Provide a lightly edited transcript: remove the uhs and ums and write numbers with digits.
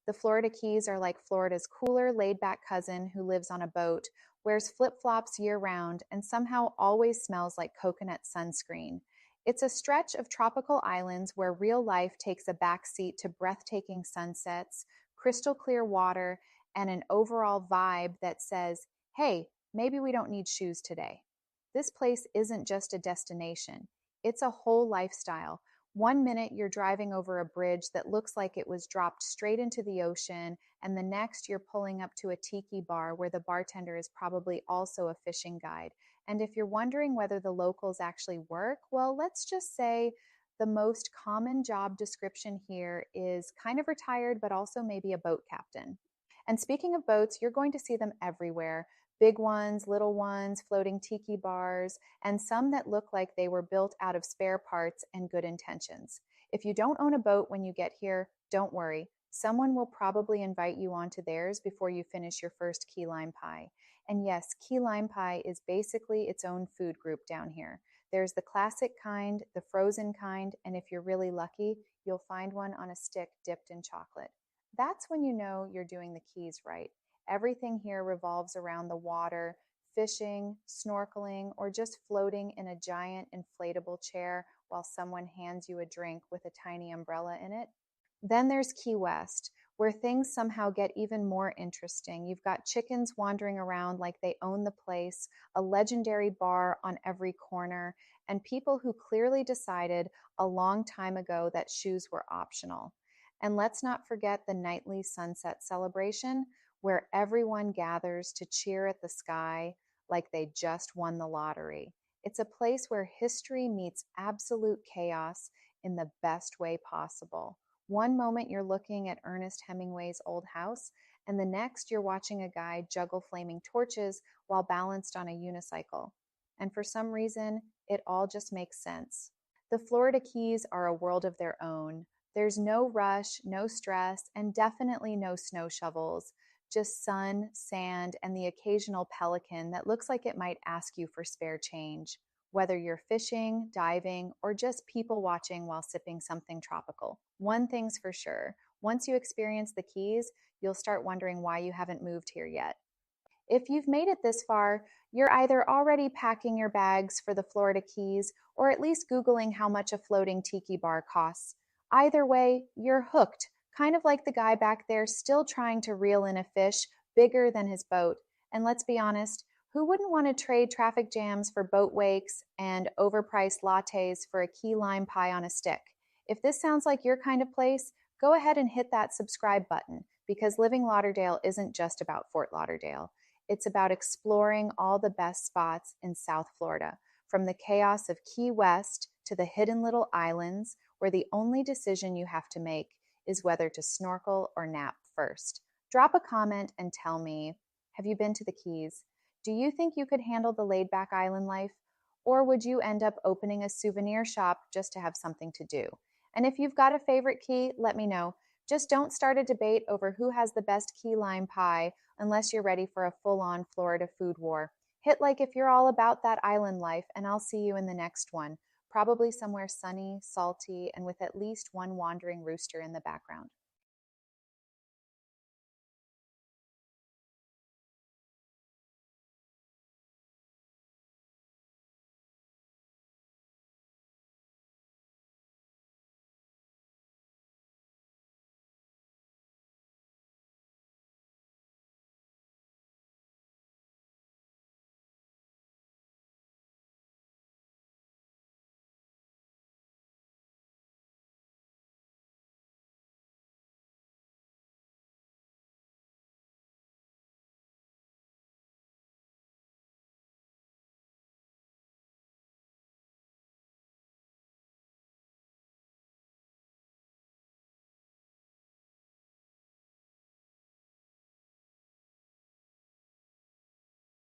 The Florida Keys are like Florida's cooler, laid back cousin who lives on a boat, wears flip flops year round, and somehow always smells like coconut sunscreen. It's a stretch of tropical islands where real life takes a backseat to breathtaking sunsets, crystal clear water, and an overall vibe that says, hey, maybe we don't need shoes today. This place isn't just a destination, it's a whole lifestyle. One minute you're driving over a bridge that looks like it was dropped straight into the ocean, and the next you're pulling up to a tiki bar where the bartender is probably also a fishing guide. And if you're wondering whether the locals actually work, well, let's just say the most common job description here is kind of retired, but also maybe a boat captain. And speaking of boats, you're going to see them everywhere. Big ones, little ones, floating tiki bars, and some that look like they were built out of spare parts and good intentions. If you don't own a boat when you get here, don't worry. Someone will probably invite you onto theirs before you finish your first key lime pie. And yes, key lime pie is basically its own food group down here. There's the classic kind, the frozen kind, and if you're really lucky, you'll find one on a stick dipped in chocolate. That's when you know you're doing the Keys right. Everything here revolves around the water, fishing, snorkeling, or just floating in a giant inflatable chair while someone hands you a drink with a tiny umbrella in it. Then there's Key West, where things somehow get even more interesting. You've got chickens wandering around like they own the place, a legendary bar on every corner, and people who clearly decided a long time ago that shoes were optional. And let's not forget the nightly sunset celebration, where everyone gathers to cheer at the sky like they just won the lottery. It's a place where history meets absolute chaos in the best way possible. One moment you're looking at Ernest Hemingway's old house, and the next you're watching a guy juggle flaming torches while balanced on a unicycle. And for some reason, it all just makes sense. The Florida Keys are a world of their own. There's no rush, no stress, and definitely no snow shovels, just sun, sand, and the occasional pelican that looks like it might ask you for spare change, whether you're fishing, diving, or just people watching while sipping something tropical. One thing's for sure, once you experience the Keys, you'll start wondering why you haven't moved here yet. If you've made it this far, you're either already packing your bags for the Florida Keys or at least Googling how much a floating tiki bar costs. Either way, you're hooked, kind of like the guy back there still trying to reel in a fish bigger than his boat. And let's be honest, who wouldn't want to trade traffic jams for boat wakes and overpriced lattes for a key lime pie on a stick? If this sounds like your kind of place, go ahead and hit that subscribe button because Living Lauderdale isn't just about Fort Lauderdale. It's about exploring all the best spots in South Florida, from the chaos of Key West to the hidden little islands where the only decision you have to make is whether to snorkel or nap first. Drop a comment and tell me, have you been to the Keys? Do you think you could handle the laid back island life? Or would you end up opening a souvenir shop just to have something to do? And if you've got a favorite key, let me know. Just don't start a debate over who has the best key lime pie unless you're ready for a full-on Florida food war. Hit like if you're all about that island life, and I'll see you in the next one, probably somewhere sunny, salty, and with at least one wandering rooster in the background.